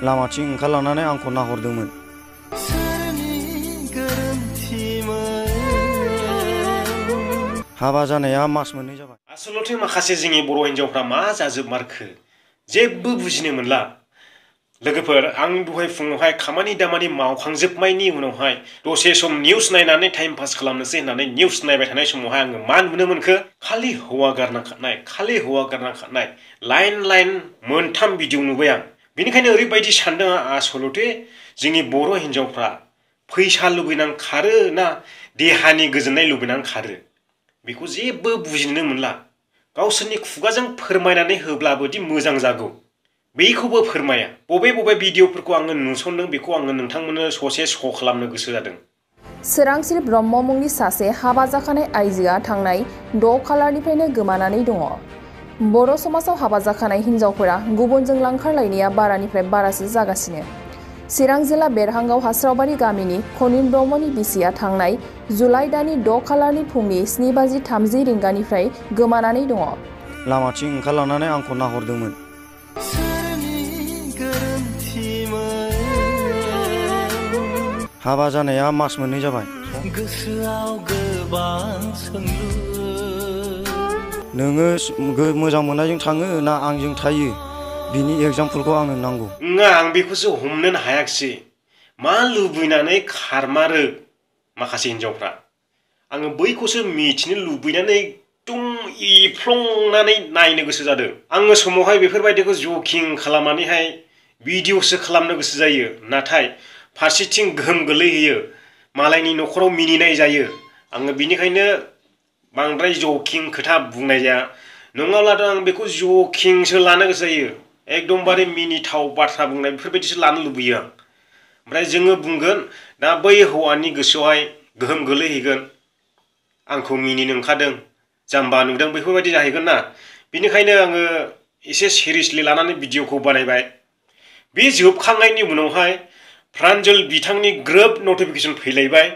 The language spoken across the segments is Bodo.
लामाथिं ओंखारलांनानै आंखौ नाहरदोंमोन। हाबा जानाया मास मोननै जाबाय। आसलथे माखासे जोंनि बर' हिनजावफ्रा मा जाजोबमारखो जेबो बुजिनो मोनला। लोगोफोर आं दहाय फुङावहाय खामानि दामानि मावखांजोबनायनि उनावहाय दसे सम निउस नायनानै टाइम पास खालामनोसै होननानै निउस नायबाय थानाय समावहाय आङो मा नुनो मोनखो खालि हौवा गारना खारनाय लाइन लाइन मोनथाम भिडिअ नुबाय आं। बेनिखायनो ओरैबायदि सानदों आसलथे जोंनि बर' हिनजावफ्रा फैसा लुबैनानै खारो ना देहानि गोजोननाय लुबैनानै खारो बेखौ जेबो बुजिनो मोनला। गावसोरनि खुगाजों फोरमायनानै होब्लाबोदि मोजां जागौ बेखौबो फोरमाया। बबे भिडिअफोरखौ आङो नुसनदों बेखौ आङो नोंथांमोननो ससे श' खालामनो गोसो जादों। सोरांस्रि ब्रह्म मुंनि सासे हाबा जाखानाय आइजोआ थांनाय 6 खालारनिफ्रायनो गोमानानै दङ। बर' समाजाव हाबा जाखानाय हिन्जावफोरा गुबुनजों लांखारलायनाया बारानिफ्राय बारासो जागासिनो। चिरां जिल्ला बेरहांगाव हास्रावबारि गामिनि खनिन ब्रह्मनि बिसिया थांनाय जुलाइ दाननि 6 खालारनि फुंनि 7:30 रिंगानिफ्राय गोमानानै दङ। लामाथिं ओंखारलांनानै आंखौ नाहरदोंमोन। हाबा जानाया मास मोननै जाबाय। नोङो मोजां मोननायजों थाङो ना आंजों थायो बिनि एगजामपोलखौ आंनो नांगौ। आं बेखौसो हमनोनो हायाखिसै मा लुबैनानै खारमारो माखासे हिनजावफ्रा। आङो बैखौसो मिथिनो लुबैनानै एकदम एफ्लंनानै नायनो गोसो जादों। आङो समावहाय बेफोरबायदिखौ जकिं खालामनानैहाय भिडिअसो खालामनो गोसो जायो, नाथाय फारसेथिं गोहोम गोलैहैयो, मालायनि न'खराव मिनिनाय जायो। आङो बिनिखायनो बांद्राय जकिं खोथा बुंनाय जाया, नङाब्लाथ' आं बेखौ जकिंसो लानो गोसो जायो। एकदमबारे मिनिथाव बाथ्रा बुंनाय बेफोरबायदिसो लानो लुबैयो आं। ओमफ्राय जोङो बुंगोन दा बै हौवानि गोसोआवहाय गोहोम गोलैहैगोन, आंखौ मिनिनो ओंखारदों, जाम्बा नुदों, बेफोरबायदि जाहैगोन ना। बेनिखायनो आङो एसे सिरियासलि लानानै भिडिअखौ बानायबाय। बे जोबखांनायनि उनावहाय प्रान्जल बिथांनि ग्रोब नटिफिकेसन फैलायबाय,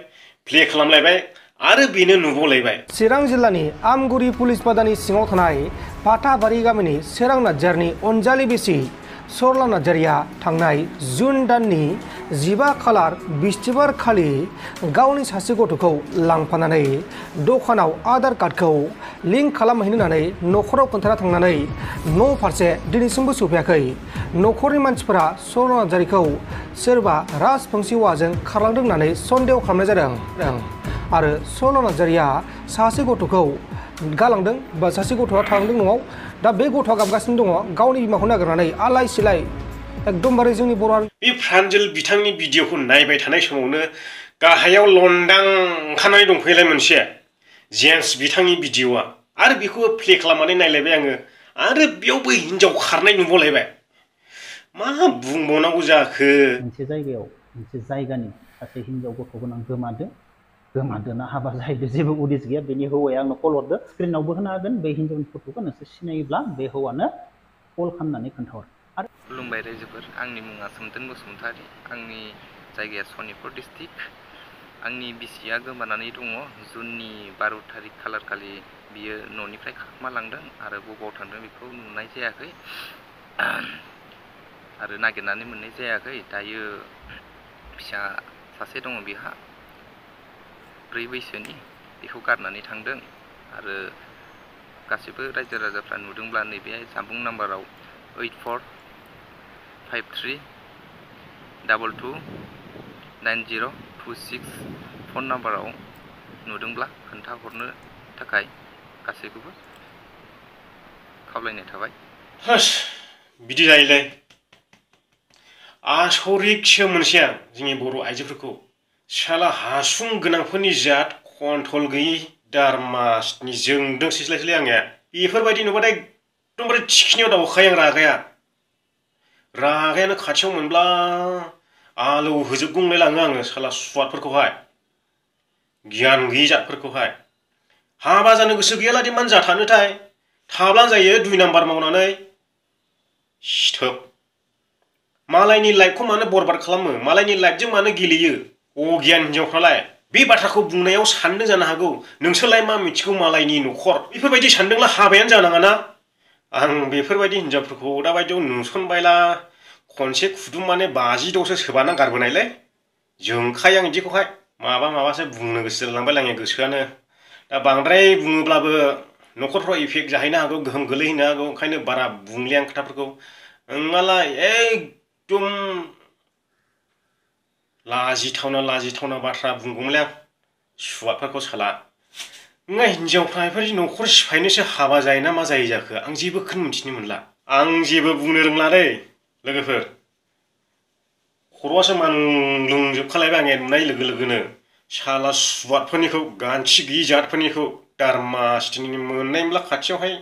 प्ले खालामलायबाय आरो बेनो नुबावलायबाय। चिरां जिल्लानि आमगुरि पुलिस बादानि सिङाव थानाय फाथाबारि गामिनि सोरां नार्जारिनि अनजालि बिसि सरला नार्जारिया थांनाय जुन दाननि 15 खालार बिस्थिबार खालि गावनि सासे गथ'खौ लांफानानै दखानाव आधार कार्डखौ लिंक खालामहैनो होननानै न'खराव खोन्थाना थांनानै न' फारसे दिनैसिमबो सफैयाखै। न'खरनि मानसिफोरा सरला नार्जारिखौ सोरबा राजबंसि हौवाजों खारलांदों होननानै सन्देह खालामनाय जादों आरो सरला नार्जारिया सासे गथ'खौ गालांदों बा सासे गथ'आ थालांदों न'आव। दा बे गथ'आ गाबगासिनो दङ गावनि बिमाखौ नागिरनानै आलाय सिलाय एकदमबारे जोंनि बर' बे प्रान्जल बिथांनि भिडिअखौ नायबाय थानाय समावनो गाहायाव लन्डां ओंखारनानै दंफैलाय मोनसे जेम्स बिथांनि भिडिअआ, आरो बेखौबो प्ले खालामनानै नायलायबाय आङो, आरो बेयावबो हिनजाव खारनाय नुबावलायबाय। मा बुंबावनांगौ जाखो। मोनसे जायगायाव मोनसे जायगानि सासे हिनजाव गथ' गोनां गोमादोना हाबा जाहैदो जेबो उदिस गैया। बेनि हौवाया आंनो कल हरदो, स्क्रिनावबो होनो हागोन बे हिनजावनि फट'खौ, नोंसोर सिनायोब्ला बे हौवानो कल खालामनानै खोन्थाहर। खुलुमबाय रायजोफोर, आंनि मुङा सोमदोन बसुमतारी, आंनि जायगाया सनितपुर डिस्ट्रिक्ट। आंनि बिसिया गोमानानै दङ। जुननि 12 थारिख खालार खालि बियो न'निफ्राय खारखोमालांदों आरो बबाव थांदों बेखौ नुनाय जायाखै आरो नागिरनानै मोननाय जायाखै। दायो फिसा सासे दङ बिहा 4 बैसोनि, बेखौ गारनानै थांदों आरो गासैबो रायजो राजाफ्रा नुदोंब्ला नैबे जानबुं नाम्बाराव 8453229026 फन नाम्बाराव नुदोंब्ला खोन्थाहरनो थाखाय गासैखौबो खावलायनाय थाबाय। बिदि जायोलाय आसरितसो मोनसे आं जोंनि बर' आइजोफोरखौ। साला हासुं गोनांफोरनि जात कन्ट्रल गैयि दारमासनि जोंदों सिस्लायसैलाय आंनिया। बेफोरबायदि नुबाथाय एकदमबारे थिखिनियाव दावखायो आं रागायानो खाथियाव मोनब्ला आलौ होजोबगुंलायलाङो आङो साला सुवादफोरखौहाय, गियान गैयि जातफोरखौहाय। हाबा जानो गोसो गैयालादि मानो जाथानोथाय, थाब्लानो जायो 2 नाम्बार मावनानै। सिथोब मालायनि लाइफखौ मानो बरबाद खालामो, मालायनि लाइफजों मानो गेलेयो अगियान हिनजावफ्रालाय। बे बाथ्राखौ बुंनायाव सानदों जानो हागौ नोंसोरलाय मा मिथिगौ मालायनि न'खर, बेफोरबायदि सानदोंला हाबायानो जानाङाना। आं बेफोरबायदि हिनजावफोरखौ दाबायदियाव नुसनबायला खनसे खुदुं माने 50 सोबाना गारबोनायलै जोंखाय आं इदिखौहाय माबासो बुंनो गोसो जालांबाय आंनि गोसोआनो दा बांद्राय बुङोब्लाबो न'खरफ्राव इफेक्ट जाहैनो हागौ गोहोम गोलैहैनो हागौ ओंखायनो बारा बुंलिया आं खोथाफोरखौ नोंमालाय एकदम लाजिथावना बाथ्रा बुंगौमोनलै आं सुवादफोरखौ साला नोंहा हिनजावफ्रा बेफोरबायदि न'खर सिफायनोसो हाबा जायोना मा जायो जाखो आं जेबोखौनो मिथिनो मोनला आं जेबो बुंनो रोंलालै लोगोफोर खर'आसो मानलुंजोबखालायबाय आंनि नुनाय लोगो लोगोनो साला सुवादफोरनिखौ गान्थि गैयि जातफोरनिखौ दारमा सिटिनि मोननायमोनब्ला खाथियावहाय